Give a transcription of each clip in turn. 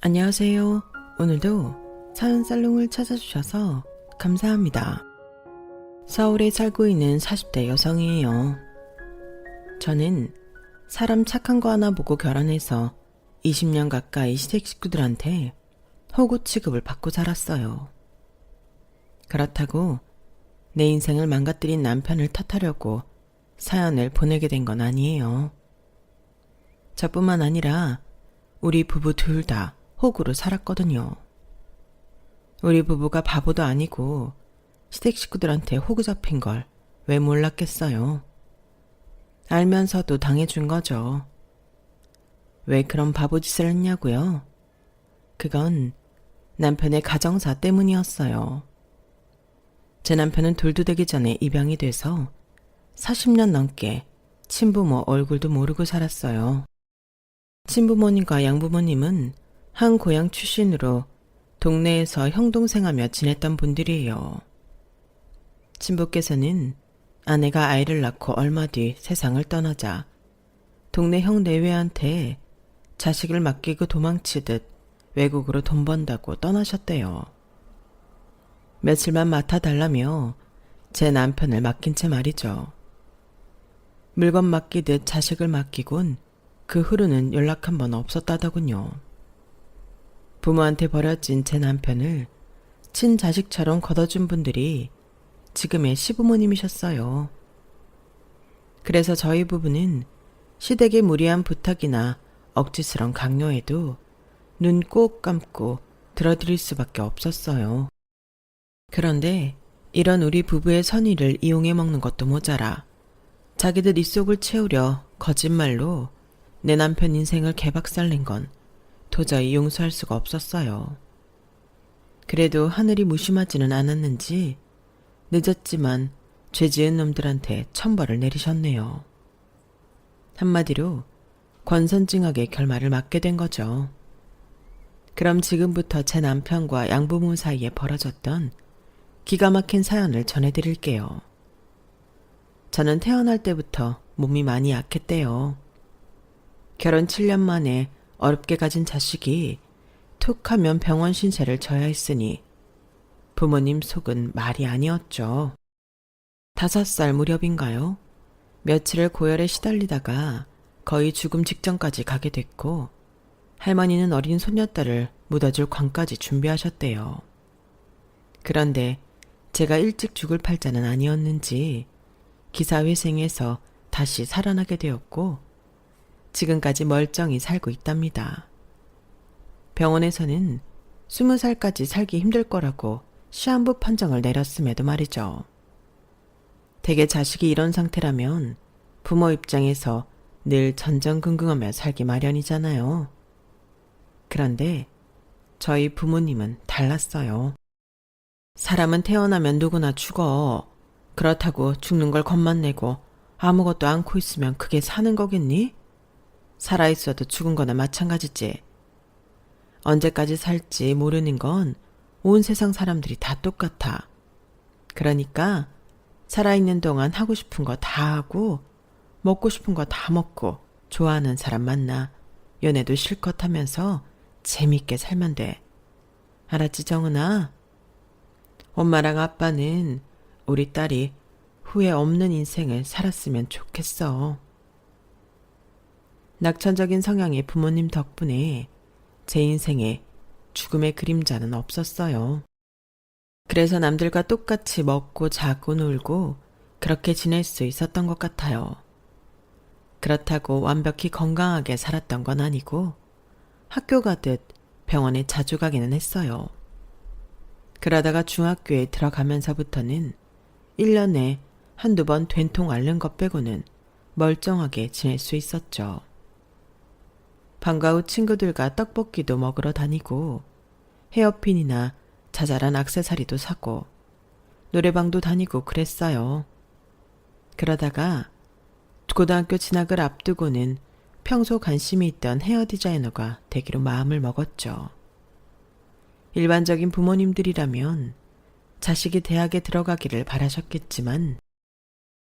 안녕하세요. 오늘도 사연 살롱을 찾아주셔서 감사합니다. 서울에 살고 있는 40대 여성이에요. 저는 사람 착한 거 하나 보고 결혼해서 20년 가까이 시댁 식구들한테 호구 취급을 받고 살았어요. 그렇다고 내 인생을 망가뜨린 남편을 탓하려고 사연을 보내게 된 건 아니에요. 저뿐만 아니라 우리 부부 둘 다 호구로 살았거든요. 우리 부부가 바보도 아니고 시댁 식구들한테 호구 잡힌 걸 왜 몰랐겠어요. 알면서도 당해준 거죠. 왜 그런 바보짓을 했냐고요? 그건 남편의 가정사 때문이었어요. 제 남편은 돌도 되기 전에 입양이 돼서 40년 넘게 친부모 얼굴도 모르고 살았어요. 친부모님과 양부모님은 한 고향 출신으로 동네에서 형동생하며 지냈던 분들이에요. 친부께서는 아내가 아이를 낳고 얼마 뒤 세상을 떠나자 동네 형 내외한테 자식을 맡기고 도망치듯 외국으로 돈 번다고 떠나셨대요. 며칠만 맡아달라며 제 남편을 맡긴 채 말이죠. 물건 맡기듯 자식을 맡기곤 그 후로는 연락 한 번 없었다더군요. 부모한테 버려진 제 남편을 친자식처럼 걷어준 분들이 지금의 시부모님이셨어요. 그래서 저희 부부는 시댁의 무리한 부탁이나 억지스런 강요에도 눈 꼭 감고 들어드릴 수밖에 없었어요. 그런데 이런 우리 부부의 선의를 이용해 먹는 것도 모자라 자기들 입속을 채우려 거짓말로 내 남편 인생을 개박살낸 건 도저히 용서할 수가 없었어요. 그래도 하늘이 무심하지는 않았는지 늦었지만 죄 지은 놈들한테 천벌을 내리셨네요. 한마디로 권선징악의 결말을 맞게 된 거죠. 그럼 지금부터 제 남편과 양부모 사이에 벌어졌던 기가 막힌 사연을 전해드릴게요. 저는 태어날 때부터 몸이 많이 약했대요. 결혼 7년 만에 어렵게 가진 자식이 툭 하면 병원 신세를 져야 했으니 부모님 속은 말이 아니었죠. 5살 무렵인가요? 며칠을 고열에 시달리다가 거의 죽음 직전까지 가게 됐고 할머니는 어린 손녀딸을 묻어줄 관까지 준비하셨대요. 그런데 제가 일찍 죽을 팔자는 아니었는지 기사회생해서 다시 살아나게 되었고 지금까지 멀쩡히 살고 있답니다. 병원에서는 20살까지 살기 힘들 거라고 시한부 판정을 내렸음에도 말이죠. 대개 자식이 이런 상태라면 부모 입장에서 늘 전전긍긍하며 살기 마련이잖아요. 그런데 저희 부모님은 달랐어요. 사람은 태어나면 누구나 죽어. 그렇다고 죽는 걸 겁만 내고 아무것도 않고 있으면 그게 사는 거겠니? 살아있어도 죽은 거나 마찬가지지. 언제까지 살지 모르는 건 온 세상 사람들이 다 똑같아. 그러니까 살아있는 동안 하고 싶은 거 다 하고 먹고 싶은 거 다 먹고 좋아하는 사람 만나 연애도 실컷 하면서 재밌게 살면 돼. 알았지 정은아? 엄마랑 아빠는 우리 딸이 후회 없는 인생을 살았으면 좋겠어. 낙천적인 성향의 부모님 덕분에 제 인생에 죽음의 그림자는 없었어요. 그래서 남들과 똑같이 먹고 자고 놀고 그렇게 지낼 수 있었던 것 같아요. 그렇다고 완벽히 건강하게 살았던 건 아니고 학교 가듯 병원에 자주 가기는 했어요. 그러다가 중학교에 들어가면서부터는 1년에 한두 번 된통 앓는 것 빼고는 멀쩡하게 지낼 수 있었죠. 방과 후 친구들과 떡볶이도 먹으러 다니고 헤어핀이나 자잘한 액세서리도 사고 노래방도 다니고 그랬어요. 그러다가 고등학교 진학을 앞두고는 평소 관심이 있던 헤어 디자이너가 되기로 마음을 먹었죠. 일반적인 부모님들이라면 자식이 대학에 들어가기를 바라셨겠지만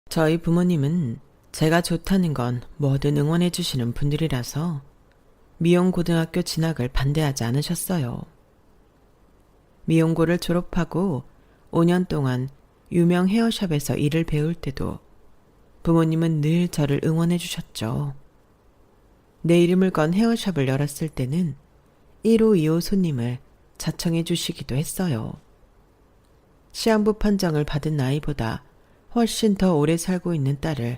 저희 부모님은 제가 좋다는 건 뭐든 응원해 주시는 분들이라서 미용고등학교 진학을 반대하지 않으셨어요. 미용고를 졸업하고 5년 동안 유명 헤어샵에서 일을 배울 때도 부모님은 늘 저를 응원해 주셨죠. 내 이름을 건 헤어샵을 열었을 때는 1호, 2호 손님을 자청해 주시기도 했어요. 시한부 판정을 받은 나이보다 훨씬 더 오래 살고 있는 딸을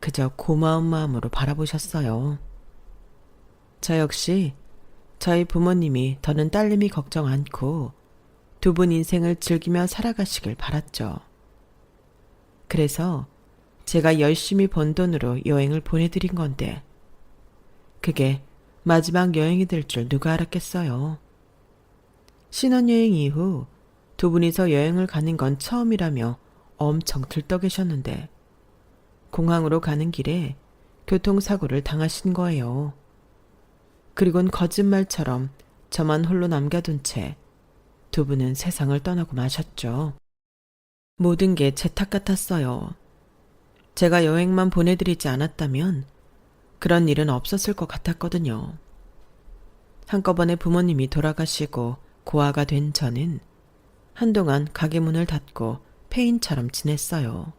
그저 고마운 마음으로 바라보셨어요. 저 역시 저희 부모님이 더는 딸내미 걱정 않고 두 분 인생을 즐기며 살아가시길 바랐죠. 그래서 제가 열심히 번 돈으로 여행을 보내드린 건데 그게 마지막 여행이 될 줄 누가 알았겠어요. 신혼여행 이후 두 분이서 여행을 가는 건 처음이라며 엄청 들떠계셨는데 공항으로 가는 길에 교통사고를 당하신 거예요. 그리곤 거짓말처럼 저만 홀로 남겨둔 채 두 분은 세상을 떠나고 마셨죠. 모든 게 제 탓 같았어요. 제가 여행만 보내드리지 않았다면 그런 일은 없었을 것 같았거든요. 한꺼번에 부모님이 돌아가시고 고아가 된 저는 한동안 가게 문을 닫고 폐인처럼 지냈어요.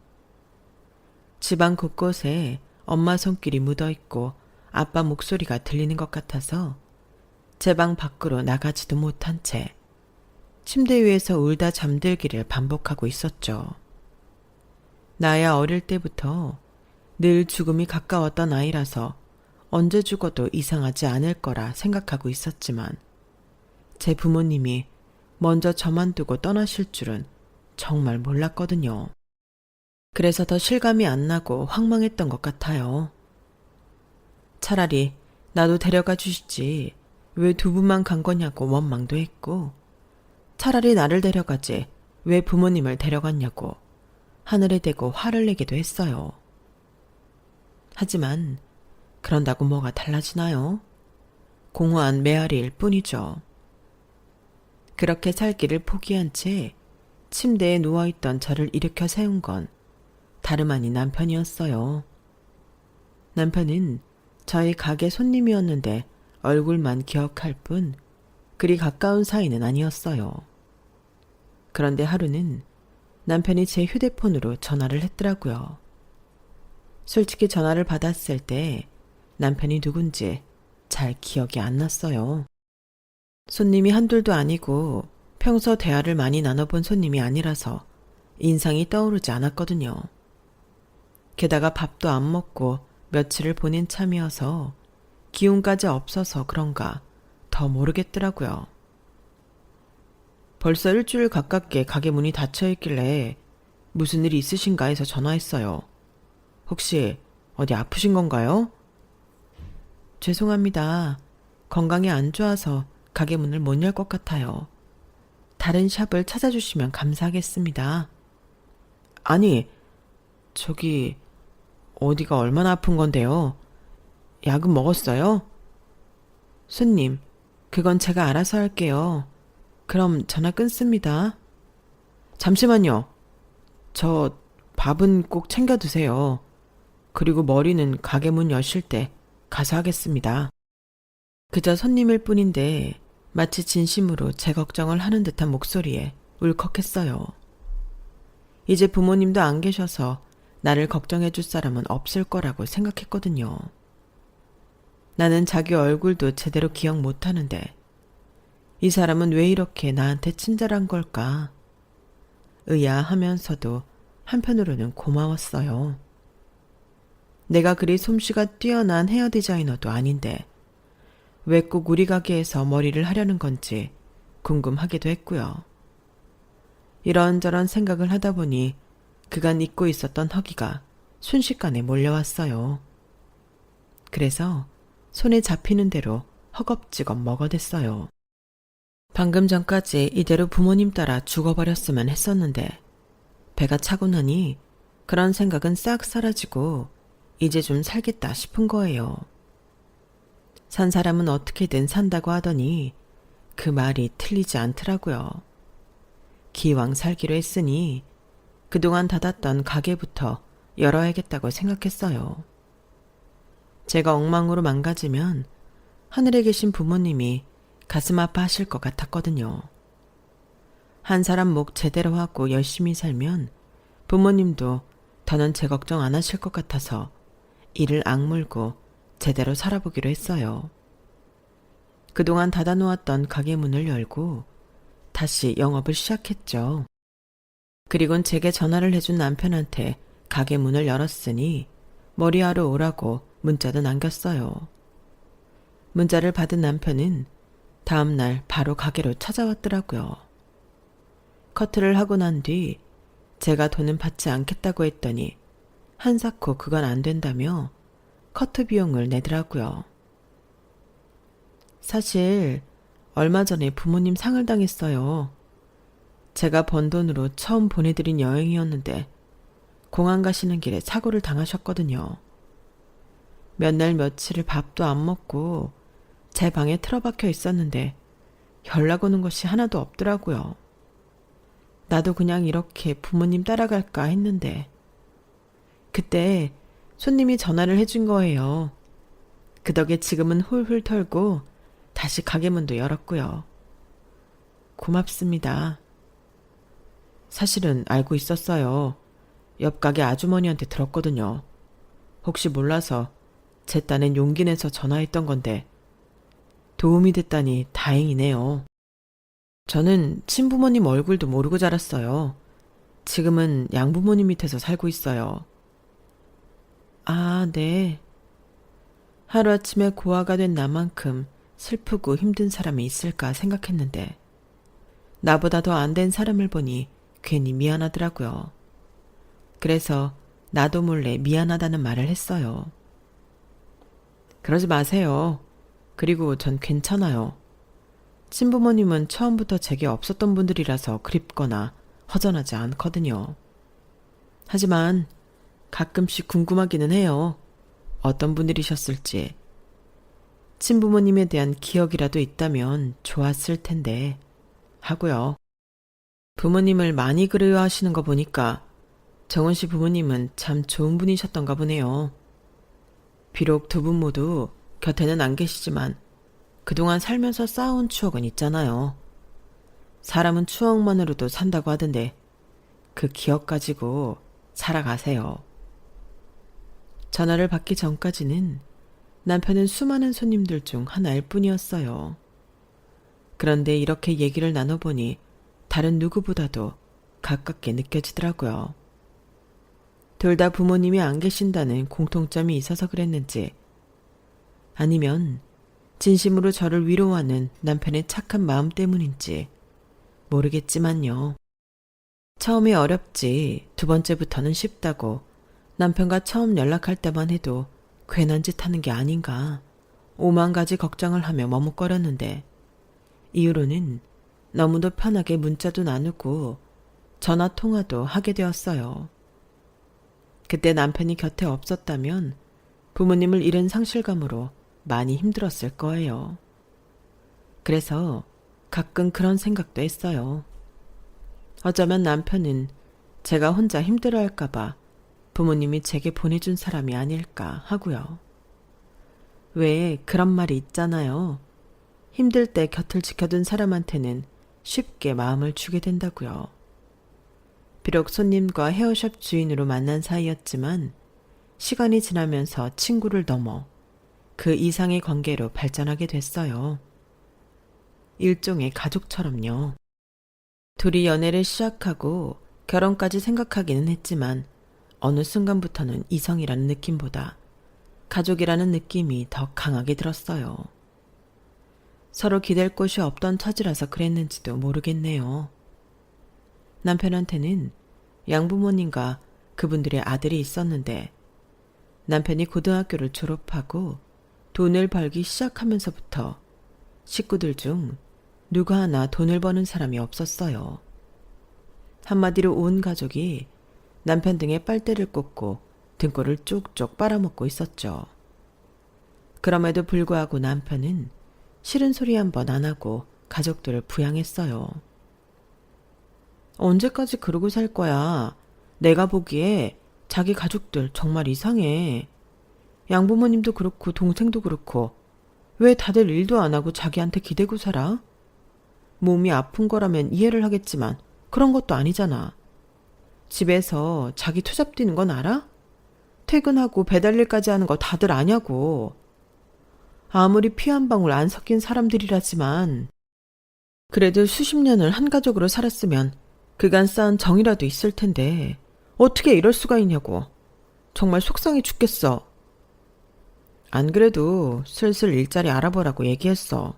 집안 곳곳에 엄마 손길이 묻어있고 아빠 목소리가 들리는 것 같아서 제 방 밖으로 나가지도 못한 채 침대 위에서 울다 잠들기를 반복하고 있었죠. 나야 어릴 때부터 늘 죽음이 가까웠던 아이라서 언제 죽어도 이상하지 않을 거라 생각하고 있었지만 제 부모님이 먼저 저만 두고 떠나실 줄은 정말 몰랐거든요. 그래서 더 실감이 안 나고 황망했던 것 같아요. 차라리 나도 데려가 주시지 왜 두 분만 간 거냐고 원망도 했고 차라리 나를 데려가지 왜 부모님을 데려갔냐고 하늘에 대고 화를 내기도 했어요. 하지만 그런다고 뭐가 달라지나요? 공허한 메아리일 뿐이죠. 그렇게 살기를 포기한 채 침대에 누워있던 저를 일으켜 세운 건 다름 아닌 남편이었어요. 남편은 저희 가게 손님이었는데 얼굴만 기억할 뿐 그리 가까운 사이는 아니었어요. 그런데 하루는 남편이 제 휴대폰으로 전화를 했더라고요. 솔직히 전화를 받았을 때 남편이 누군지 잘 기억이 안 났어요. 손님이 한둘도 아니고 평소 대화를 많이 나눠본 손님이 아니라서 인상이 떠오르지 않았거든요. 게다가 밥도 안 먹고 며칠을 보낸 참이어서 기운까지 없어서 그런가 더 모르겠더라고요. 벌써 일주일 가깝게 가게 문이 닫혀 있길래 무슨 일이 있으신가 해서 전화했어요. 혹시 어디 아프신 건가요? 죄송합니다. 건강이 안 좋아서 가게 문을 못 열 것 같아요. 다른 샵을 찾아주시면 감사하겠습니다. 아니, 저기 어디가 얼마나 아픈 건데요? 약은 먹었어요? 손님, 그건 제가 알아서 할게요. 그럼 전화 끊습니다. 잠시만요. 저 밥은 꼭 챙겨 드세요. 그리고 머리는 가게 문 여실 때 가서 하겠습니다. 그저 손님일 뿐인데 마치 진심으로 제 걱정을 하는 듯한 목소리에 울컥했어요. 이제 부모님도 안 계셔서 나를 걱정해 줄 사람은 없을 거라고 생각했거든요. 나는 자기 얼굴도 제대로 기억 못하는데 이 사람은 왜 이렇게 나한테 친절한 걸까? 의아하면서도 한편으로는 고마웠어요. 내가 그리 솜씨가 뛰어난 헤어 디자이너도 아닌데 왜 꼭 우리 가게에서 머리를 하려는 건지 궁금하기도 했고요. 이런저런 생각을 하다 보니 그간 잊고 있었던 허기가 순식간에 몰려왔어요. 그래서 손에 잡히는 대로 허겁지겁 먹어댔어요. 방금 전까지 이대로 부모님 따라 죽어버렸으면 했었는데 배가 차고 나니 그런 생각은 싹 사라지고 이제 좀 살겠다 싶은 거예요. 산 사람은 어떻게든 산다고 하더니 그 말이 틀리지 않더라고요. 기왕 살기로 했으니 그동안 닫았던 가게부터 열어야겠다고 생각했어요. 제가 엉망으로 망가지면 하늘에 계신 부모님이 가슴 아파하실 것 같았거든요. 한 사람 목 제대로 하고 열심히 살면 부모님도 더는 제 걱정 안 하실 것 같아서 이를 악물고 제대로 살아보기로 했어요. 그동안 닫아놓았던 가게 문을 열고 다시 영업을 시작했죠. 그리곤 제게 전화를 해준 남편한테 가게 문을 열었으니 머리하러 오라고 문자도 남겼어요. 문자를 받은 남편은 다음날 바로 가게로 찾아왔더라고요. 커트를 하고 난 뒤 제가 돈은 받지 않겠다고 했더니 한사코 그건 안 된다며 커트 비용을 내더라고요. 사실 얼마 전에 부모님 상을 당했어요. 제가 번 돈으로 처음 보내드린 여행이었는데 공항 가시는 길에 사고를 당하셨거든요. 몇 날 며칠을 밥도 안 먹고 제 방에 틀어박혀 있었는데 연락 오는 것이 하나도 없더라고요. 나도 그냥 이렇게 부모님 따라갈까 했는데 그때 손님이 전화를 해준 거예요. 그 덕에 지금은 훌훌 털고 다시 가게 문도 열었고요. 고맙습니다. 사실은 알고 있었어요. 옆 가게 아주머니한테 들었거든요. 혹시 몰라서 제 딴엔 용기 내서 전화했던 건데 도움이 됐다니 다행이네요. 저는 친부모님 얼굴도 모르고 자랐어요. 지금은 양부모님 밑에서 살고 있어요. 아, 네. 하루아침에 고아가 된 나만큼 슬프고 힘든 사람이 있을까 생각했는데 나보다 더 안 된 사람을 보니 괜히 미안하더라고요. 그래서 나도 몰래 미안하다는 말을 했어요. 그러지 마세요. 그리고 전 괜찮아요. 친부모님은 처음부터 제게 없었던 분들이라서 그립거나 허전하지 않거든요. 하지만 가끔씩 궁금하기는 해요. 어떤 분들이셨을지. 친부모님에 대한 기억이라도 있다면 좋았을 텐데 하고요. 부모님을 많이 그리워하시는 거 보니까 정은 씨 부모님은 참 좋은 분이셨던가 보네요. 비록 두 분 모두 곁에는 안 계시지만 그동안 살면서 쌓아온 추억은 있잖아요. 사람은 추억만으로도 산다고 하던데 그 기억 가지고 살아가세요. 전화를 받기 전까지는 남편은 수많은 손님들 중 하나일 뿐이었어요. 그런데 이렇게 얘기를 나눠보니 다른 누구보다도 가깝게 느껴지더라고요. 둘 다 부모님이 안 계신다는 공통점이 있어서 그랬는지 아니면 진심으로 저를 위로하는 남편의 착한 마음 때문인지 모르겠지만요. 처음에 어렵지 두 번째부터는 쉽다고 남편과 처음 연락할 때만 해도 괜한 짓 하는 게 아닌가 오만 가지 걱정을 하며 머뭇거렸는데 이후로는 너무도 편하게 문자도 나누고 전화 통화도 하게 되었어요. 그때 남편이 곁에 없었다면 부모님을 잃은 상실감으로 많이 힘들었을 거예요. 그래서 가끔 그런 생각도 했어요. 어쩌면 남편은 제가 혼자 힘들어할까봐 부모님이 제게 보내준 사람이 아닐까 하고요. 왜 그런 말이 있잖아요. 힘들 때 곁을 지켜둔 사람한테는 쉽게 마음을 주게 된다고요. 비록 손님과 헤어샵 주인으로 만난 사이였지만 시간이 지나면서 친구를 넘어 그 이상의 관계로 발전하게 됐어요. 일종의 가족처럼요. 둘이 연애를 시작하고 결혼까지 생각하기는 했지만 어느 순간부터는 이성이라는 느낌보다 가족이라는 느낌이 더 강하게 들었어요. 서로 기댈 곳이 없던 처지라서 그랬는지도 모르겠네요. 남편한테는 양부모님과 그분들의 아들이 있었는데 남편이 고등학교를 졸업하고 돈을 벌기 시작하면서부터 식구들 중 누구 하나 돈을 버는 사람이 없었어요. 한마디로 온 가족이 남편 등에 빨대를 꽂고 등골을 쪽쪽 빨아먹고 있었죠. 그럼에도 불구하고 남편은 싫은 소리 한 번 안 하고 가족들을 부양했어요. 언제까지 그러고 살 거야? 내가 보기에 자기 가족들 정말 이상해. 양부모님도 그렇고 동생도 그렇고 왜 다들 일도 안 하고 자기한테 기대고 살아? 몸이 아픈 거라면 이해를 하겠지만 그런 것도 아니잖아. 집에서 자기 투잡 뛰는 건 알아? 퇴근하고 배달일까지 하는 거 다들 아냐고. 아무리 피 한 방울 안 섞인 사람들이라지만 그래도 수십 년을 한 가족으로 살았으면 그간 쌓은 정이라도 있을 텐데 어떻게 이럴 수가 있냐고. 정말 속상해 죽겠어. 안 그래도 슬슬 일자리 알아보라고 얘기했어.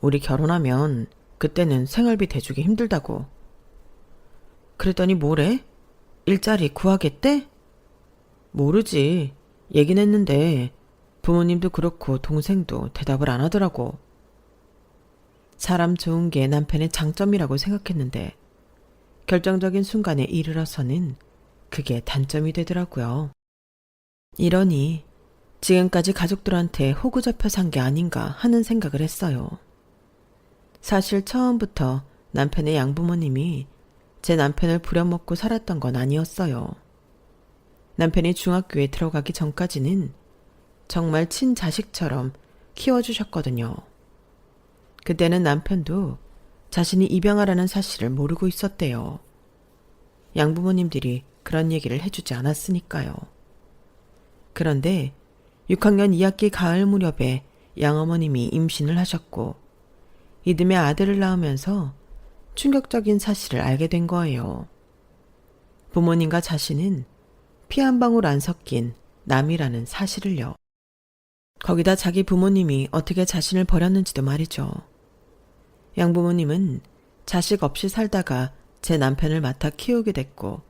우리 결혼하면 그때는 생활비 대주기 힘들다고. 그랬더니 뭐래? 일자리 구하겠대? 모르지. 얘긴 했는데 부모님도 그렇고 동생도 대답을 안 하더라고. 사람 좋은 게 남편의 장점이라고 생각했는데 결정적인 순간에 이르러서는 그게 단점이 되더라고요. 이러니 지금까지 가족들한테 호구 잡혀 산 게 아닌가 하는 생각을 했어요. 사실 처음부터 남편의 양부모님이 제 남편을 부려먹고 살았던 건 아니었어요. 남편이 중학교에 들어가기 전까지는 정말 친자식처럼 키워주셨거든요. 그때는 남편도 자신이 입양하라는 사실을 모르고 있었대요. 양부모님들이 그런 얘기를 해주지 않았으니까요. 그런데 6학년 2학기 가을 무렵에 양어머님이 임신을 하셨고 이듬해 아들을 낳으면서 충격적인 사실을 알게 된 거예요. 부모님과 자신은 피 한 방울 안 섞인 남이라는 사실을요. 거기다 자기 부모님이 어떻게 자신을 버렸는지도 말이죠. 양부모님은 자식 없이 살다가 제 남편을 맡아 키우게 됐고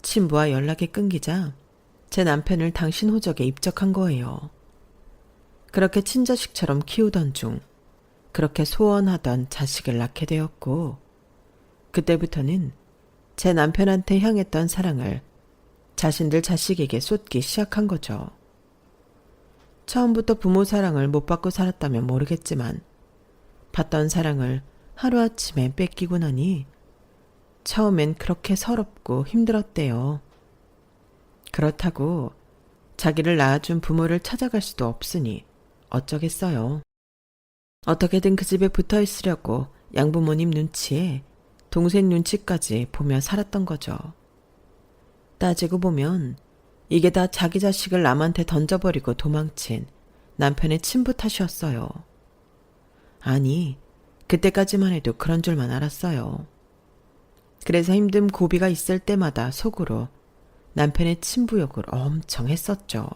친부와 연락이 끊기자 제 남편을 당신 호적에 입적한 거예요. 그렇게 친자식처럼 키우던 중 그렇게 소원하던 자식을 낳게 되었고 그때부터는 제 남편한테 향했던 사랑을 자신들 자식에게 쏟기 시작한 거죠. 처음부터 부모 사랑을 못 받고 살았다면 모르겠지만 받던 사랑을 하루아침에 뺏기고 나니 처음엔 그렇게 서럽고 힘들었대요. 그렇다고 자기를 낳아준 부모를 찾아갈 수도 없으니 어쩌겠어요. 어떻게든 그 집에 붙어 있으려고 양부모님 눈치에 동생 눈치까지 보며 살았던 거죠. 따지고 보면 이게 다 자기 자식을 남한테 던져버리고 도망친 남편의 친부 탓이었어요. 아니, 그때까지만 해도 그런 줄만 알았어요. 그래서 힘든 고비가 있을 때마다 속으로 남편의 친부 욕을 엄청 했었죠.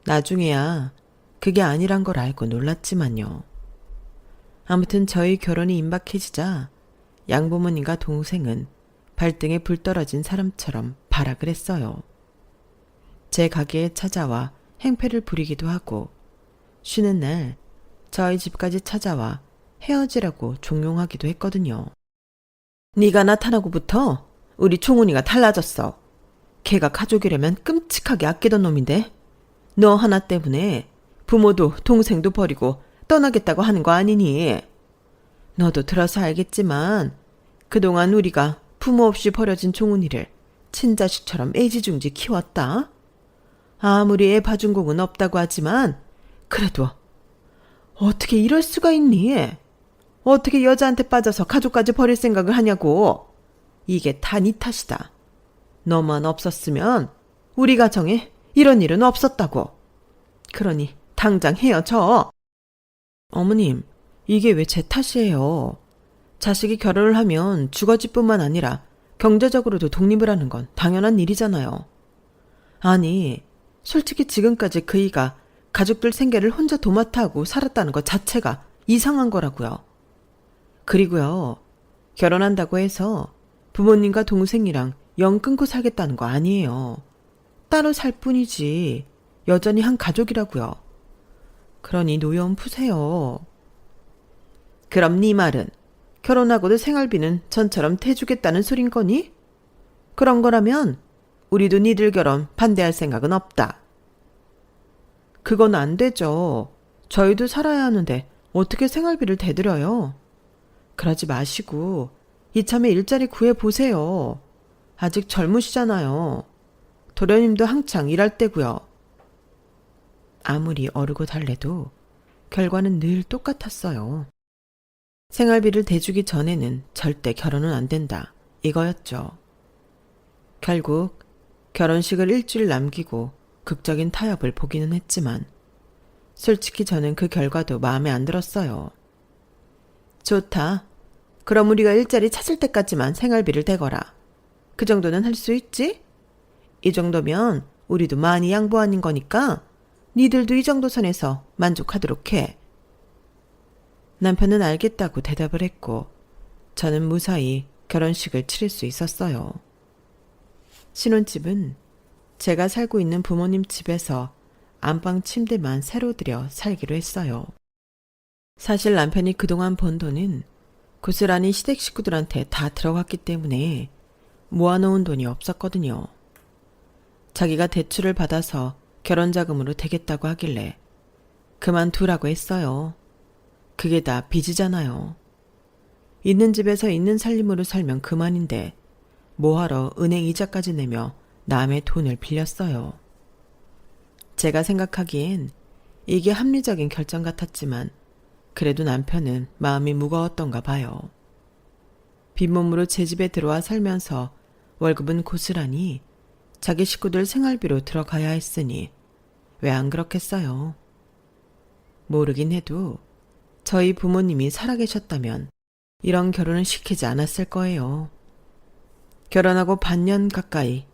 나중에야 그게 아니란 걸 알고 놀랐지만요. 아무튼 저희 결혼이 임박해지자 양부모님과 동생은 발등에 불 떨어진 사람처럼 발악을 했어요. 제 가게에 찾아와 행패를 부리기도 하고 쉬는 날 저희 집까지 찾아와 헤어지라고 종용하기도 했거든요. 네가 나타나고부터 우리 종훈이가 달라졌어. 걔가 가족이라면 끔찍하게 아끼던 놈인데 너 하나 때문에 부모도 동생도 버리고 떠나겠다고 하는 거 아니니? 너도 들어서 알겠지만 그동안 우리가 부모 없이 버려진 종훈이를 친자식처럼 애지중지 키웠다. 아무리 애 봐준 공은 없다고 하지만 그래도 어떻게 이럴 수가 있니? 어떻게 여자한테 빠져서 가족까지 버릴 생각을 하냐고. 이게 다 네 탓이다. 너만 없었으면 우리 가정에 이런 일은 없었다고. 그러니 당장 헤어져. 어머님, 이게 왜 제 탓이에요? 자식이 결혼을 하면 주거지뿐만 아니라 경제적으로도 독립을 하는 건 당연한 일이잖아요. 아니, 솔직히 지금까지 그이가 가족들 생계를 혼자 도맡아 하고 살았다는 것 자체가 이상한 거라고요. 그리고요, 결혼한다고 해서 부모님과 동생이랑 영 끊고 살겠다는 거 아니에요. 따로 살 뿐이지 여전히 한 가족이라고요. 그러니 노여움 푸세요. 그럼 네 말은 결혼하고도 생활비는 전처럼 대주겠다는 소린 거니? 그런 거라면 우리도 니들 결혼 반대할 생각은 없다. 그건 안 되죠. 저희도 살아야 하는데 어떻게 생활비를 대드려요? 그러지 마시고 이참에 일자리 구해보세요. 아직 젊으시잖아요. 도련님도 한창 일할 때고요. 아무리 어르고 달래도 결과는 늘 똑같았어요. 생활비를 대주기 전에는 절대 결혼은 안 된다. 이거였죠. 결국 결혼식을 일주일 남기고 극적인 타협을 보기는 했지만 솔직히 저는 그 결과도 마음에 안 들었어요. 좋다. 그럼 우리가 일자리 찾을 때까지만 생활비를 대거라. 그 정도는 할 수 있지? 이 정도면 우리도 많이 양보하는 거니까 니들도 이 정도 선에서 만족하도록 해. 남편은 알겠다고 대답을 했고 저는 무사히 결혼식을 치를 수 있었어요. 신혼집은 제가 살고 있는 부모님 집에서 안방 침대만 새로 들여 살기로 했어요. 사실 남편이 그동안 번 돈은 고스란히 시댁 식구들한테 다 들어갔기 때문에 모아놓은 돈이 없었거든요. 자기가 대출을 받아서 결혼자금으로 되겠다고 하길래 그만두라고 했어요. 그게 다 빚이잖아요. 있는 집에서 있는 살림으로 살면 그만인데 뭐하러 은행 이자까지 내며 남의 돈을 빌렸어요. 제가 생각하기엔 이게 합리적인 결정 같았지만 그래도 남편은 마음이 무거웠던가 봐요. 빈몸으로 제 집에 들어와 살면서 월급은 고스란히 자기 식구들 생활비로 들어가야 했으니 왜 안 그렇겠어요? 모르긴 해도 저희 부모님이 살아계셨다면 이런 결혼을 시키지 않았을 거예요. 결혼하고 반년 가까이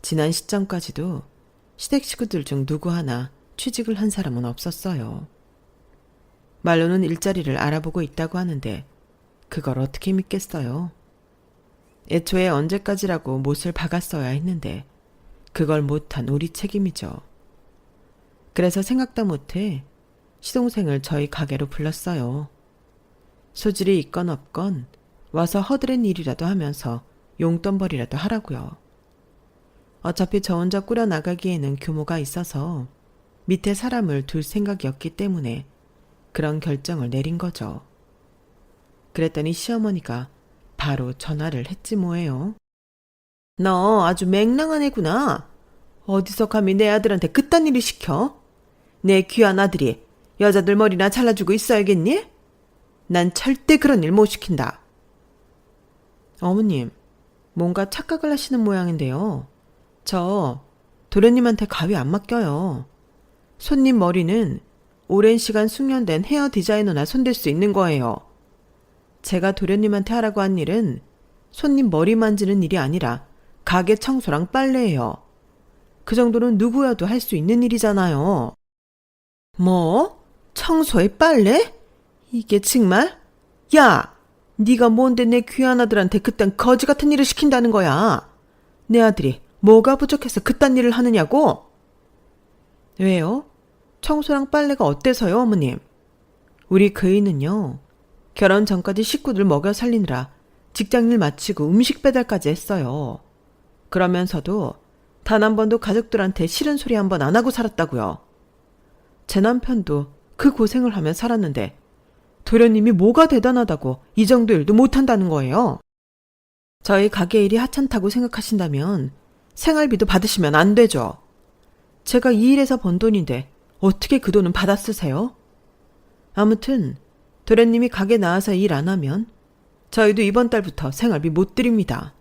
지난 시점까지도 시댁 식구들 중 누구 하나 취직을 한 사람은 없었어요. 말로는 일자리를 알아보고 있다고 하는데 그걸 어떻게 믿겠어요? 애초에 언제까지라고 못을 박았어야 했는데 그걸 못한 우리 책임이죠. 그래서 생각도 못해 시동생을 저희 가게로 불렀어요. 소질이 있건 없건 와서 허드렛 일이라도 하면서 용돈벌이라도 하라고요. 어차피 저 혼자 꾸려나가기에는 규모가 있어서 밑에 사람을 둘 생각이 없기 때문에 그런 결정을 내린 거죠. 그랬더니 시어머니가 바로 전화를 했지 뭐예요. 너 아주 맹랑한 애구나. 어디서 감히 내 아들한테 그딴 일을 시켜? 내 귀한 아들이 여자들 머리나 잘라주고 있어야겠니? 난 절대 그런 일 못 시킨다. 어머님, 뭔가 착각을 하시는 모양인데요. 저 도련님한테 가위 안 맡겨요. 손님 머리는 오랜 시간 숙련된 헤어 디자이너나 손댈 수 있는 거예요. 제가 도련님한테 하라고 한 일은 손님 머리 만지는 일이 아니라 가게 청소랑 빨래예요. 그 정도는 누구여도 할 수 있는 일이잖아요. 뭐? 청소에 빨래? 이게 정말? 야! 네가 뭔데 내 귀한 아들한테 그딴 거지 같은 일을 시킨다는 거야. 내 아들이 뭐가 부족해서 그딴 일을 하느냐고? 왜요? 청소랑 빨래가 어때서요, 어머님? 우리 그이는요, 결혼 전까지 식구들 먹여 살리느라 직장일 마치고 음식 배달까지 했어요. 그러면서도 단 한 번도 가족들한테 싫은 소리 한 번 안 하고 살았다고요. 제 남편도 그 고생을 하며 살았는데 도련님이 뭐가 대단하다고 이 정도 일도 못한다는 거예요. 저희 가게 일이 하찮다고 생각하신다면 생활비도 받으시면 안 되죠. 제가 이 일에서 번 돈인데 어떻게 그 돈은 받아 쓰세요? 아무튼 도련님이 가게 나와서 일 안 하면 저희도 이번 달부터 생활비 못 드립니다.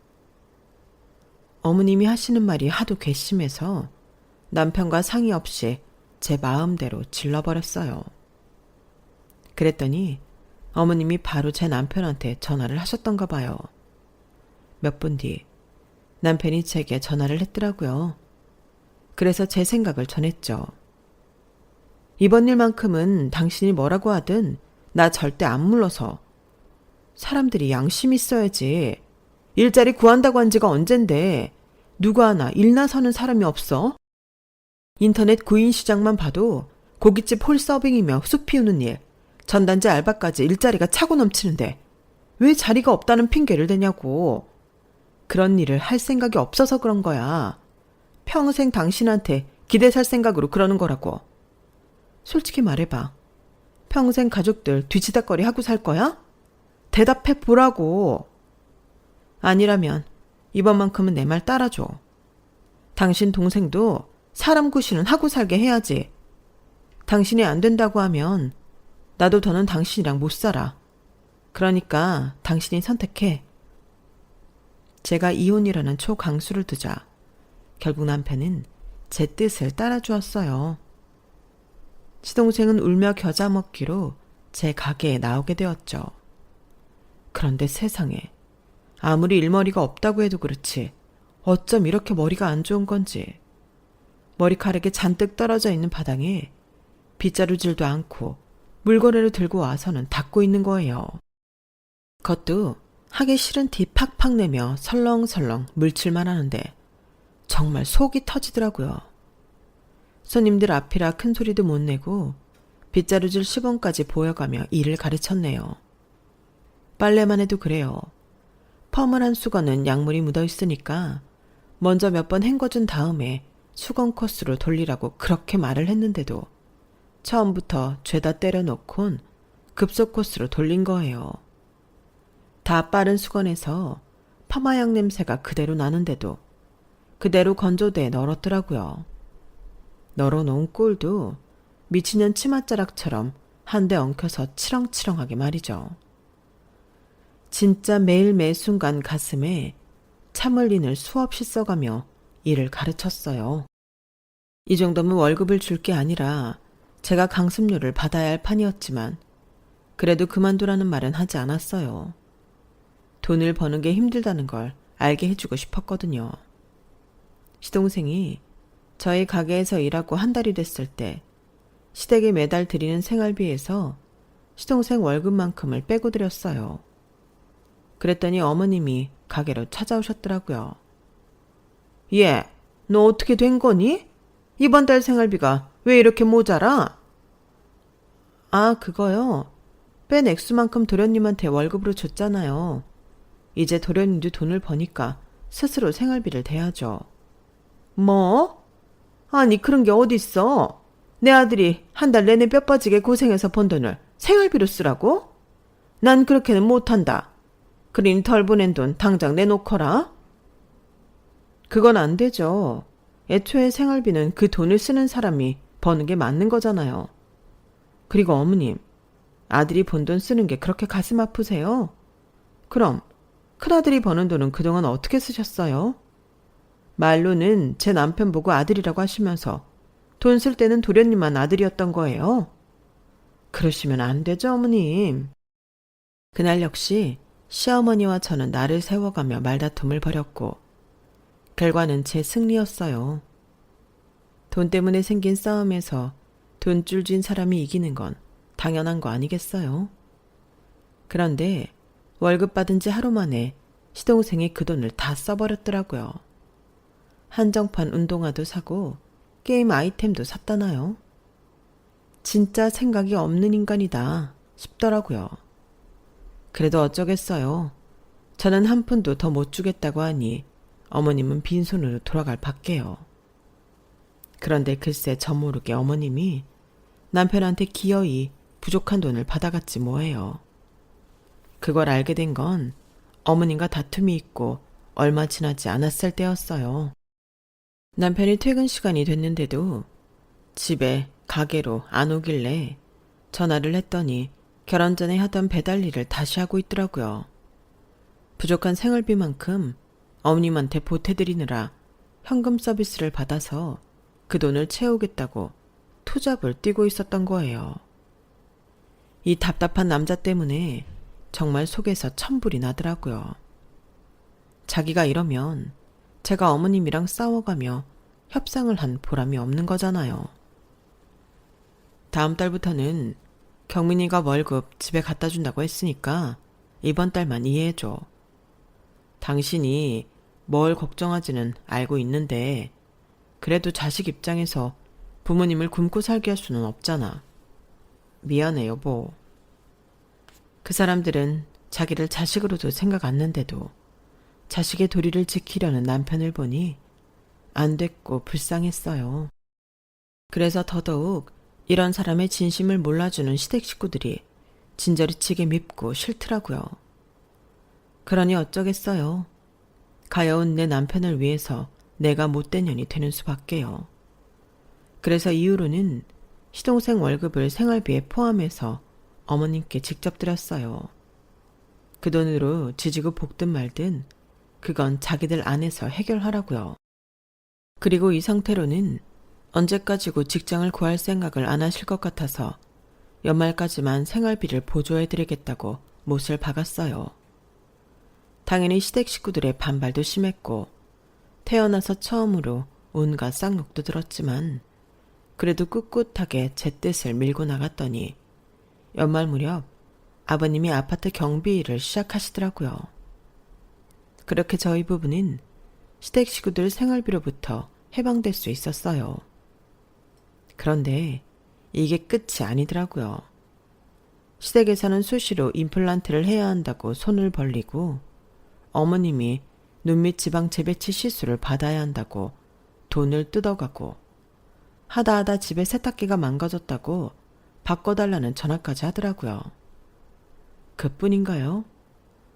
어머님이 하시는 말이 하도 괘씸해서 남편과 상의 없이 제 마음대로 질러버렸어요. 그랬더니 어머님이 바로 제 남편한테 전화를 하셨던가 봐요. 몇 분 뒤 남편이 제게 전화를 했더라고요. 그래서 제 생각을 전했죠. 이번 일만큼은 당신이 뭐라고 하든 나 절대 안 물러서. 사람들이 양심 있어야지. 일자리 구한다고 한 지가 언젠데 누구 하나 일나 서는 사람이 없어? 인터넷 구인 시장만 봐도 고깃집 홀서빙이며 숲 피우는 일, 전단지 알바까지 일자리가 차고 넘치는데 왜 자리가 없다는 핑계를 대냐고. 그런 일을 할 생각이 없어서 그런 거야. 평생 당신한테 기대 살 생각으로 그러는 거라고. 솔직히 말해봐. 평생 가족들 뒤치다꺼리 하고 살 거야? 대답해 보라고. 아니라면 이번만큼은 내 말 따라줘. 당신 동생도 사람 구실은 하고 살게 해야지. 당신이 안 된다고 하면 나도 더는 당신이랑 못 살아. 그러니까 당신이 선택해. 제가 이혼이라는 초강수를 두자 결국 남편은 제 뜻을 따라주었어요. 시동생은 울며 겨자 먹기로 제 가게에 나오게 되었죠. 그런데 세상에 아무리 일머리가 없다고 해도 그렇지 어쩜 이렇게 머리가 안 좋은 건지 머리카락이 잔뜩 떨어져 있는 바닥에 빗자루질도 않고 물건을 들고 와서는 닦고 있는 거예요. 그것도 하기 싫은 티 팍팍 내며 설렁설렁 물칠만 하는데 정말 속이 터지더라고요. 손님들 앞이라 큰 소리도 못 내고 빗자루질 시범까지 보여가며 일을 가르쳤네요. 빨래만 해도 그래요. 펌을 한 수건은 약물이 묻어있으니까 먼저 몇 번 헹궈준 다음에 수건 코스로 돌리라고 그렇게 말을 했는데도 처음부터 죄다 때려놓곤 급속 코스로 돌린 거예요. 다 빠른 수건에서 파마약 냄새가 그대로 나는데도 그대로 건조대에 널었더라고요. 널어놓은 꼴도 미친년 치맛자락처럼 한 대 엉켜서 치렁치렁하게 말이죠. 진짜 매일 매 순간 가슴에 참을린을 수없이 써가며 일을 가르쳤어요. 이 정도면 월급을 줄 게 아니라 제가 강습료를 받아야 할 판이었지만 그래도 그만두라는 말은 하지 않았어요. 돈을 버는 게 힘들다는 걸 알게 해주고 싶었거든요. 시동생이 저희 가게에서 일하고 한 달이 됐을 때 시댁에 매달 드리는 생활비에서 시동생 월급만큼을 빼고 드렸어요. 그랬더니 어머님이 가게로 찾아오셨더라고요. 얘, 너 어떻게 된 거니? 이번 달 생활비가 왜 이렇게 모자라? 아, 그거요. 뺀 액수만큼 도련님한테 월급으로 줬잖아요. 이제 도련님도 돈을 버니까 스스로 생활비를 대야죠. 뭐? 아니 그런 게 어딨어? 내 아들이 한 달 내내 뼈 빠지게 고생해서 번 돈을 생활비로 쓰라고? 난 그렇게는 못한다. 그러니 덜 보낸 돈 당장 내놓거라. 그건 안 되죠. 애초에 생활비는 그 돈을 쓰는 사람이 버는 게 맞는 거잖아요. 그리고 어머님, 아들이 번 돈 쓰는 게 그렇게 가슴 아프세요? 그럼 큰아들이 버는 돈은 그동안 어떻게 쓰셨어요? 말로는 제 남편 보고 아들이라고 하시면서 돈 쓸 때는 도련님만 아들이었던 거예요. 그러시면 안 되죠, 어머님. 그날 역시 시어머니와 저는 날을 세워가며 말다툼을 벌였고 결과는 제 승리였어요. 돈 때문에 생긴 싸움에서 돈줄 쥔 사람이 이기는 건 당연한 거 아니겠어요? 그런데 월급 받은 지 하루 만에 시동생이 그 돈을 다 써버렸더라고요. 한정판 운동화도 사고 게임 아이템도 샀다나요? 진짜 생각이 없는 인간이다 싶더라고요. 그래도 어쩌겠어요. 저는 한 푼도 더 못 주겠다고 하니 어머님은 빈손으로 돌아갈 밖에요. 그런데 글쎄 저 모르게 어머님이 남편한테 기어이 부족한 돈을 받아갔지 뭐예요. 그걸 알게 된 건 어머님과 다툼이 있고 얼마 지나지 않았을 때였어요. 남편이 퇴근 시간이 됐는데도 집에 가게로 안 오길래 전화를 했더니 결혼 전에 하던 배달 일을 다시 하고 있더라고요. 부족한 생활비만큼 어머님한테 보태드리느라 현금 서비스를 받아서 그 돈을 채우겠다고 투잡을 뛰고 있었던 거예요. 이 답답한 남자 때문에 정말 속에서 천불이 나더라고요. 자기가 이러면 제가 어머님이랑 싸워가며 협상을 한 보람이 없는 거잖아요. 다음 달부터는 경민이가 월급 집에 갖다 준다고 했으니까 이번 달만 이해해줘. 당신이 뭘 걱정하지는 알고 있는데 그래도 자식 입장에서 부모님을 굶고 살게 할 수는 없잖아. 미안해 여보. 그 사람들은 자기를 자식으로도 생각 않는데도 자식의 도리를 지키려는 남편을 보니 안 됐고 불쌍했어요. 그래서 더더욱 이런 사람의 진심을 몰라주는 시댁 식구들이 진저리치게 밉고 싫더라고요. 그러니 어쩌겠어요. 가여운 내 남편을 위해서 내가 못된 년이 되는 수밖에요. 그래서 이후로는 시동생 월급을 생활비에 포함해서 어머님께 직접 드렸어요. 그 돈으로 지지고 볶든 말든 그건 자기들 안에서 해결하라고요. 그리고 이 상태로는 언제까지고 직장을 구할 생각을 안 하실 것 같아서 연말까지만 생활비를 보조해드리겠다고 못을 박았어요. 당연히 시댁 식구들의 반발도 심했고 태어나서 처음으로 온갖 쌍욕도 들었지만 그래도 꿋꿋하게 제 뜻을 밀고 나갔더니 연말 무렵 아버님이 아파트 경비 일을 시작하시더라고요. 그렇게 저희 부부는 시댁 식구들 생활비로부터 해방될 수 있었어요. 그런데 이게 끝이 아니더라고요. 시댁에서는 수시로 임플란트를 해야 한다고 손을 벌리고 어머님이 눈밑 지방 재배치 시술을 받아야 한다고 돈을 뜯어가고 하다 집에 세탁기가 망가졌다고 바꿔달라는 전화까지 하더라고요. 그뿐인가요?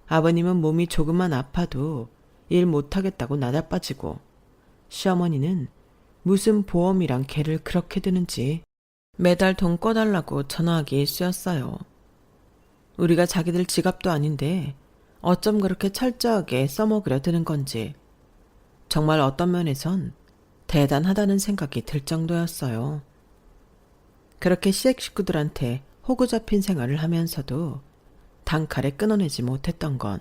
아버님은 몸이 조금만 아파도 일 못하겠다고 나자빠지고 시어머니는 무슨 보험이랑 개를 그렇게 드는지 매달 돈 꺼달라고 전화하기 일쑤였어요. 우리가 자기들 지갑도 아닌데 어쩜 그렇게 철저하게 써먹으려 드는 건지 정말 어떤 면에선 대단하다는 생각이 들 정도였어요. 그렇게 시댁 식구들한테 호구 잡힌 생활을 하면서도 단칼에 끊어내지 못했던 건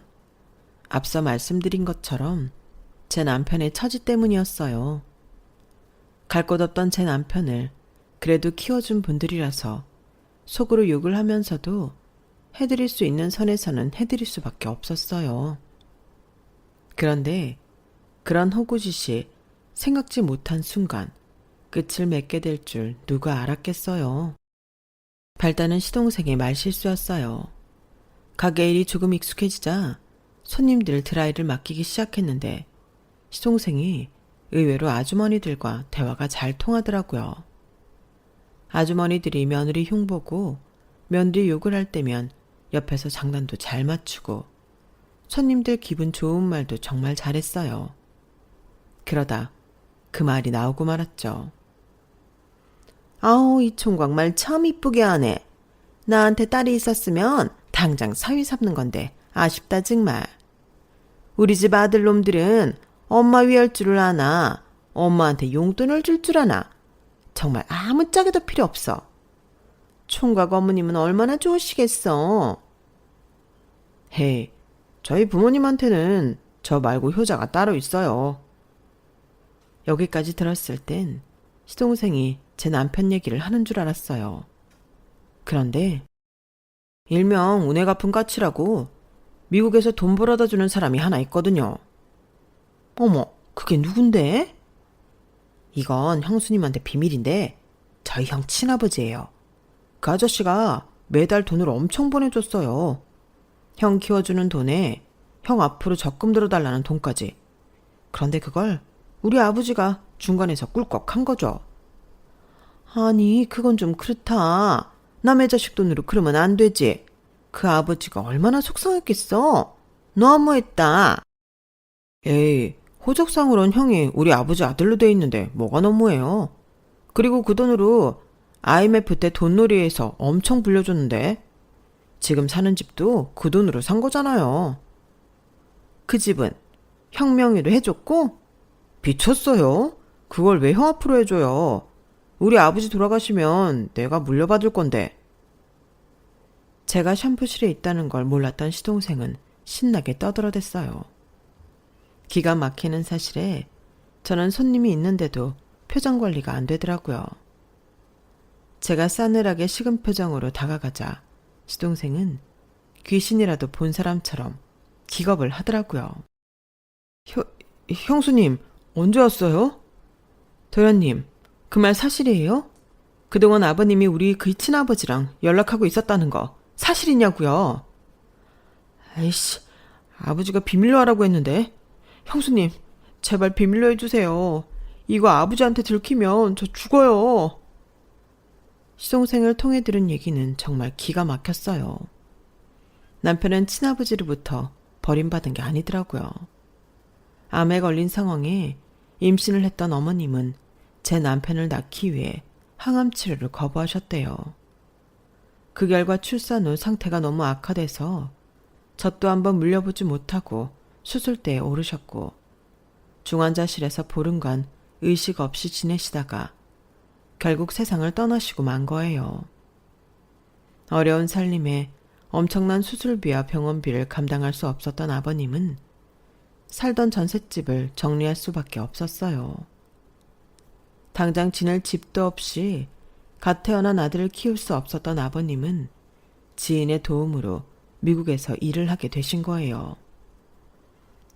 앞서 말씀드린 것처럼 제 남편의 처지 때문이었어요. 갈 곳 없던 제 남편을 그래도 키워준 분들이라서 속으로 욕을 하면서도 해드릴 수 있는 선에서는 해드릴 수밖에 없었어요. 그런데 그런 호구짓이 생각지 못한 순간 끝을 맺게 될 줄 누가 알았겠어요. 발단은 시동생의 말실수였어요. 가게 일이 조금 익숙해지자 손님들 드라이를 맡기기 시작했는데 시동생이 의외로 아주머니들과 대화가 잘 통하더라고요. 아주머니들이 며느리 흉보고 며느리 욕을 할 때면 옆에서 장난도 잘 맞추고 손님들 기분 좋은 말도 정말 잘했어요. 그러다 그 말이 나오고 말았죠. 아우, 이 총각 말 참 이쁘게 하네. 나한테 딸이 있었으면 당장 사위 삼는 건데 아쉽다 정말. 우리 집 아들놈들은 엄마 위할 줄을 아나 엄마한테 용돈을 줄 줄 아나 정말 아무짝에도 필요 없어. 총각 어머님은 얼마나 좋으시겠어. 헤이, 저희 부모님한테는 저 말고 효자가 따로 있어요. 여기까지 들었을 땐 시동생이 제 남편 얘기를 하는 줄 알았어요. 그런데 일명 은혜 갚은 까치라고 미국에서 돈 벌어다 주는 사람이 하나 있거든요. 어머, 그게 누군데? 이건 형수님한테 비밀인데 저희 형 친아버지예요. 그 아저씨가 매달 돈을 엄청 보내줬어요. 형 키워주는 돈에 형 앞으로 적금 들어달라는 돈까지. 그런데 그걸 우리 아버지가 중간에서 꿀꺽한 거죠. 아니, 그건 좀 그렇다. 남의 자식 돈으로 그러면 안 되지. 그 아버지가 얼마나 속상했겠어. 너무했다. 에이, 호적상으론 형이 우리 아버지 아들로 돼 있는데 뭐가 너무해요. 그리고 그 돈으로 IMF 때 돈놀이에서 엄청 불려줬는데 지금 사는 집도 그 돈으로 산 거잖아요. 그 집은 형 명의로 해줬고 미쳤어요. 그걸 왜 형 앞으로 해줘요. 우리 아버지 돌아가시면 내가 물려받을 건데. 제가 샴푸실에 있다는 걸 몰랐던 시동생은 신나게 떠들어댔어요. 기가 막히는 사실에 저는 손님이 있는데도 표정 관리가 안 되더라고요. 제가 싸늘하게 식은 표정으로 다가가자 시동생은 귀신이라도 본 사람처럼 기겁을 하더라고요. 형수님, 언제 왔어요? 도련님, 그 말 사실이에요? 그동안 아버님이 우리 그 친아버지랑 연락하고 있었다는 거 사실이냐고요? 아이씨, 아버지가 비밀로 하라고 했는데. 형수님, 제발 비밀로 해주세요. 이거 아버지한테 들키면 저 죽어요. 시동생을 통해 들은 얘기는 정말 기가 막혔어요. 남편은 친아버지로부터 버림받은 게 아니더라고요. 암에 걸린 상황에 임신을 했던 어머님은 제 남편을 낳기 위해 항암 치료를 거부하셨대요. 그 결과 출산 후 상태가 너무 악화돼서 젖도 한번 물려보지 못하고 수술대에 오르셨고 중환자실에서 보름간 의식 없이 지내시다가 결국 세상을 떠나시고 만 거예요. 어려운 살림에 엄청난 수술비와 병원비를 감당할 수 없었던 아버님은 살던 전셋집을 정리할 수밖에 없었어요. 당장 지낼 집도 없이 갓 태어난 아들을 키울 수 없었던 아버님은 지인의 도움으로 미국에서 일을 하게 되신 거예요.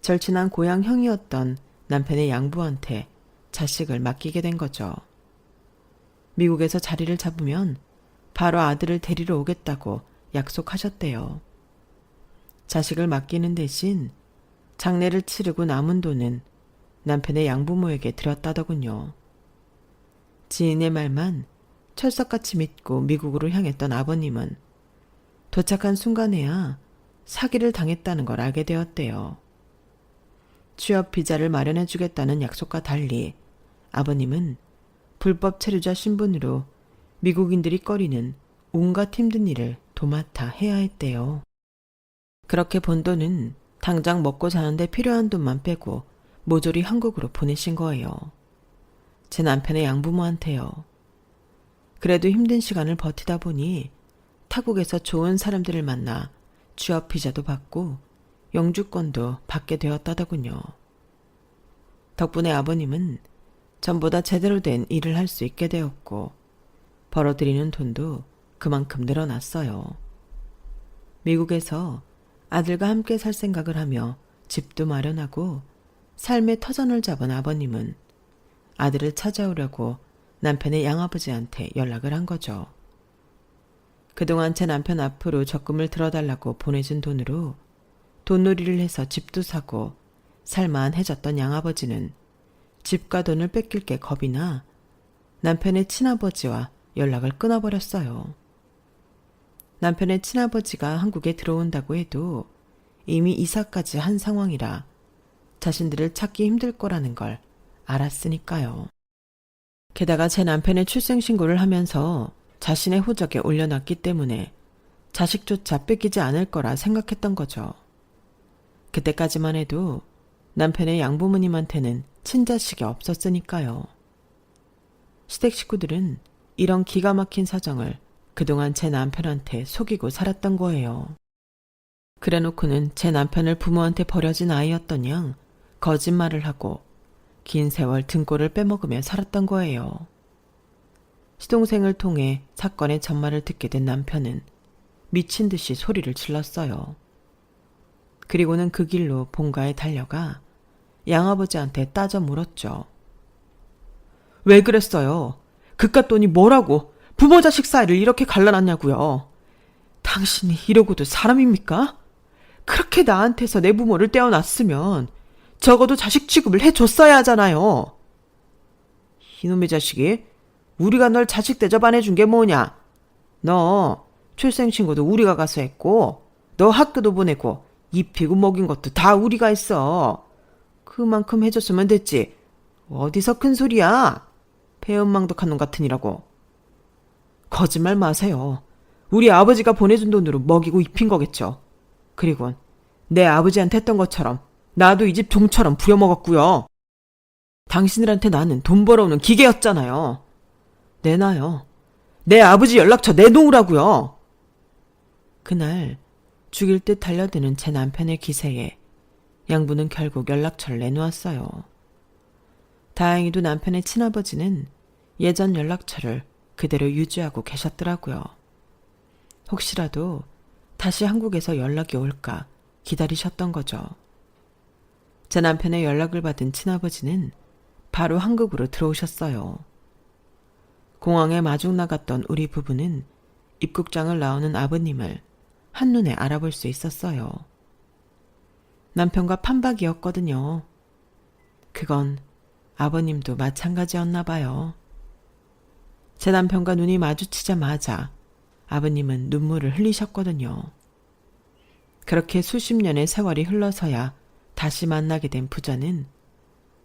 절친한 고향 형이었던 남편의 양부한테 자식을 맡기게 된 거죠. 미국에서 자리를 잡으면 바로 아들을 데리러 오겠다고 약속하셨대요. 자식을 맡기는 대신 장례를 치르고 남은 돈은 남편의 양부모에게 드렸다더군요. 지인의 말만 철석같이 믿고 미국으로 향했던 아버님은 도착한 순간에야 사기를 당했다는 걸 알게 되었대요. 취업 비자를 마련해 주겠다는 약속과 달리 아버님은 불법 체류자 신분으로 미국인들이 꺼리는 온갖 힘든 일을 도맡아 해야 했대요. 그렇게 번 돈은 당장 먹고 사는데 필요한 돈만 빼고 모조리 한국으로 보내신 거예요. 제 남편의 양부모한테요. 그래도 힘든 시간을 버티다 보니 타국에서 좋은 사람들을 만나 취업 비자도 받고 영주권도 받게 되었다더군요. 덕분에 아버님은 전보다 제대로 된 일을 할 수 있게 되었고 벌어들이는 돈도 그만큼 늘어났어요. 미국에서 아들과 함께 살 생각을 하며 집도 마련하고 삶의 터전을 잡은 아버님은 아들을 찾아오려고 남편의 양아버지한테 연락을 한 거죠. 그동안 제 남편 앞으로 적금을 들어달라고 보내준 돈으로 돈놀이를 해서 집도 사고 살만해졌던 양아버지는 집과 돈을 뺏길 게 겁이 나 남편의 친아버지와 연락을 끊어버렸어요. 남편의 친아버지가 한국에 들어온다고 해도 이미 이사까지 한 상황이라 자신들을 찾기 힘들 거라는 걸 알았으니까요. 게다가 제 남편의 출생신고를 하면서 자신의 호적에 올려놨기 때문에 자식조차 뺏기지 않을 거라 생각했던 거죠. 그때까지만 해도 남편의 양부모님한테는 친자식이 없었으니까요. 시댁 식구들은 이런 기가 막힌 사정을 그동안 제 남편한테 속이고 살았던 거예요. 그래놓고는 제 남편을 부모한테 버려진 아이였던 양 거짓말을 하고 긴 세월 등골을 빼먹으며 살았던 거예요. 시동생을 통해 사건의 전말을 듣게 된 남편은 미친 듯이 소리를 질렀어요. 그리고는 그 길로 본가에 달려가 양아버지한테 따져 물었죠. 왜 그랬어요? 그깟 돈이 뭐라고 부모 자식 사이를 이렇게 갈라놨냐고요. 당신이 이러고도 사람입니까? 그렇게 나한테서 내 부모를 떼어놨으면 적어도 자식 취급을 해줬어야 하잖아요. 이놈의 자식이 우리가 널 자식 대접 안 해준 게 뭐냐? 너 출생신고도 우리가 가서 했고 너 학교도 보내고 입히고 먹인 것도 다 우리가 했어. 그만큼 해줬으면 됐지. 어디서 큰 소리야? 배은망덕한 놈 같으니라고. 거짓말 마세요. 우리 아버지가 보내준 돈으로 먹이고 입힌 거겠죠. 그리고 내 아버지한테 했던 것처럼 나도 이 집 종처럼 부려먹었고요. 당신들한테 나는 돈 벌어오는 기계였잖아요. 내놔요. 내 아버지 연락처 내놓으라고요. 그날 죽일 듯 달려드는 제 남편의 기세에 양부는 결국 연락처를 내놓았어요. 다행히도 남편의 친아버지는 예전 연락처를 그대로 유지하고 계셨더라고요. 혹시라도 다시 한국에서 연락이 올까 기다리셨던 거죠. 제 남편의 연락을 받은 친아버지는 바로 한국으로 들어오셨어요. 공항에 마중 나갔던 우리 부부는 입국장을 나오는 아버님을 한눈에 알아볼 수 있었어요. 남편과 판박이었거든요. 그건 아버님도 마찬가지였나 봐요. 제 남편과 눈이 마주치자마자 아버님은 눈물을 흘리셨거든요. 그렇게 수십 년의 세월이 흘러서야 다시 만나게 된 부자는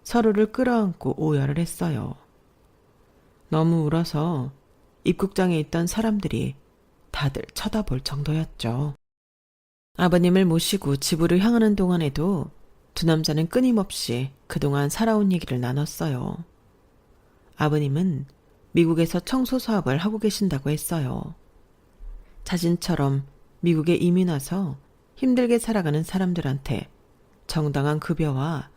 서로를 끌어안고 오열을 했어요. 너무 울어서 입국장에 있던 사람들이 다들 쳐다볼 정도였죠. 아버님을 모시고 집으로 향하는 동안에도 두 남자는 끊임없이 그동안 살아온 얘기를 나눴어요. 아버님은 미국에서 청소 사업을 하고 계신다고 했어요. 자신처럼 미국에 이민 와서 힘들게 살아가는 사람들한테 정당한 급여와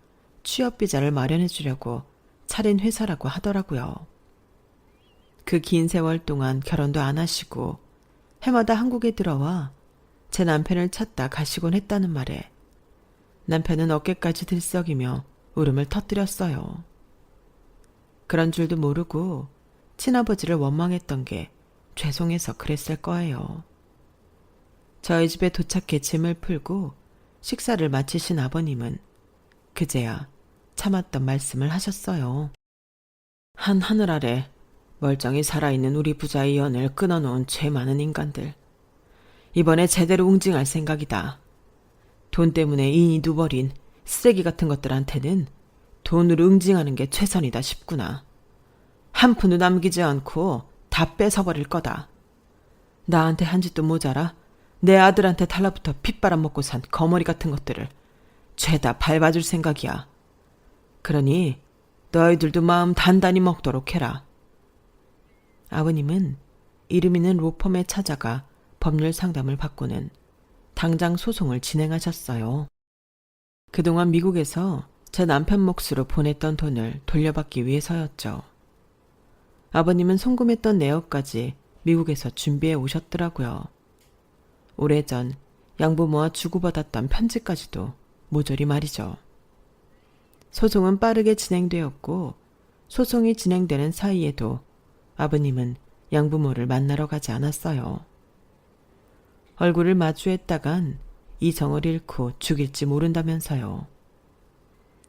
취업 비자를 마련해 주려고 차린 회사라고 하더라고요. 그 긴 세월 동안 결혼도 안 하시고 해마다 한국에 들어와 제 남편을 찾다 가시곤 했다는 말에 남편은 어깨까지 들썩이며 울음을 터뜨렸어요. 그런 줄도 모르고 친아버지를 원망했던 게 죄송해서 그랬을 거예요. 저희 집에 도착해 짐을 풀고 식사를 마치신 아버님은 그제야 참았던 말씀을 하셨어요. 한 하늘 아래 멀쩡히 살아있는 우리 부자의 연을 끊어놓은 죄 많은 인간들. 이번에 제대로 웅징할 생각이다. 돈 때문에 인이 누버린 쓰레기 같은 것들한테는 돈으로 응징하는 게 최선이다 싶구나. 한 푼도 남기지 않고 다 뺏어버릴 거다. 나한테 한 짓도 모자라 내 아들한테 달라붙어 핏바람 먹고 산 거머리 같은 것들을 죄다 밟아줄 생각이야. 그러니 너희들도 마음 단단히 먹도록 해라. 아버님은 이름 있는 로펌에 찾아가 법률 상담을 받고는 당장 소송을 진행하셨어요. 그동안 미국에서 제 남편 몫으로 보냈던 돈을 돌려받기 위해서였죠. 아버님은 송금했던 내역까지 미국에서 준비해 오셨더라고요. 오래전 양부모와 주고받았던 편지까지도 모조리 말이죠. 소송은 빠르게 진행되었고 소송이 진행되는 사이에도 아버님은 양부모를 만나러 가지 않았어요. 얼굴을 마주했다간 이 정을 잃고 죽일지 모른다면서요.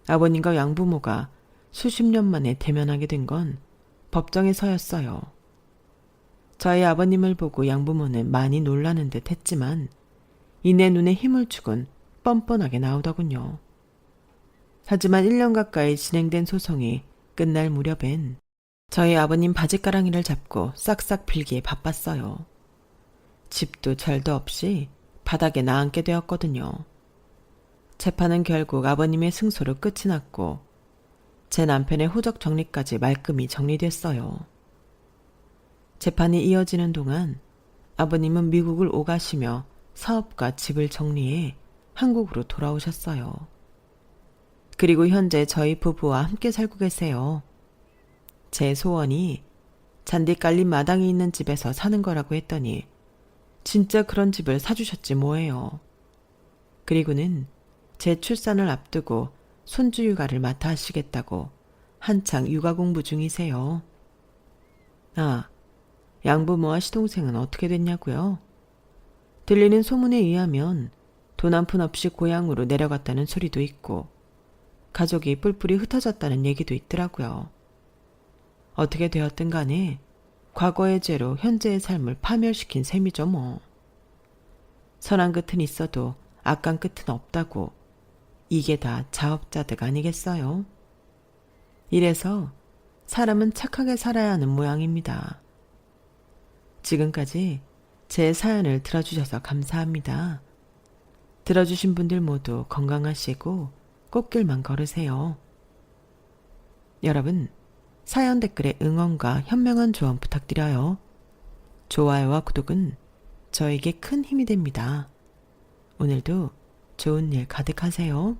아버님과 양부모가 수십 년 만에 대면하게 된 건 법정에서였어요. 저희 아버님을 보고 양부모는 많이 놀라는 듯 했지만 이내 눈에 힘을 주곤 뻔뻔하게 나오더군요. 하지만 1년 가까이 진행된 소송이 끝날 무렵엔 저희 아버님 바지가랑이를 잡고 싹싹 빌기에 바빴어요. 집도 절도 없이 바닥에 나앉게 되었거든요. 재판은 결국 아버님의 승소로 끝이 났고 제 남편의 호적 정리까지 말끔히 정리됐어요. 재판이 이어지는 동안 아버님은 미국을 오가시며 사업과 집을 정리해 한국으로 돌아오셨어요. 그리고 현재 저희 부부와 함께 살고 계세요. 제 소원이 잔디 깔린 마당이 있는 집에서 사는 거라고 했더니 진짜 그런 집을 사주셨지 뭐예요. 그리고는 제 출산을 앞두고 손주 육아를 맡아 하시겠다고 한창 육아 공부 중이세요. 아, 양부모와 시동생은 어떻게 됐냐고요? 들리는 소문에 의하면 돈 한 푼 없이 고향으로 내려갔다는 소리도 있고 가족이 뿔뿔이 흩어졌다는 얘기도 있더라고요. 어떻게 되었든 간에 과거의 죄로 현재의 삶을 파멸시킨 셈이죠 뭐. 선한 끝은 있어도 악한 끝은 없다고 이게 다 자업자득 아니겠어요? 이래서 사람은 착하게 살아야 하는 모양입니다. 지금까지 제 사연을 들어주셔서 감사합니다. 들어주신 분들 모두 건강하시고 꽃길만 걸으세요. 여러분, 사연 댓글에 응원과 현명한 조언 부탁드려요. 좋아요와 구독은 저에게 큰 힘이 됩니다. 오늘도 좋은 일 가득하세요.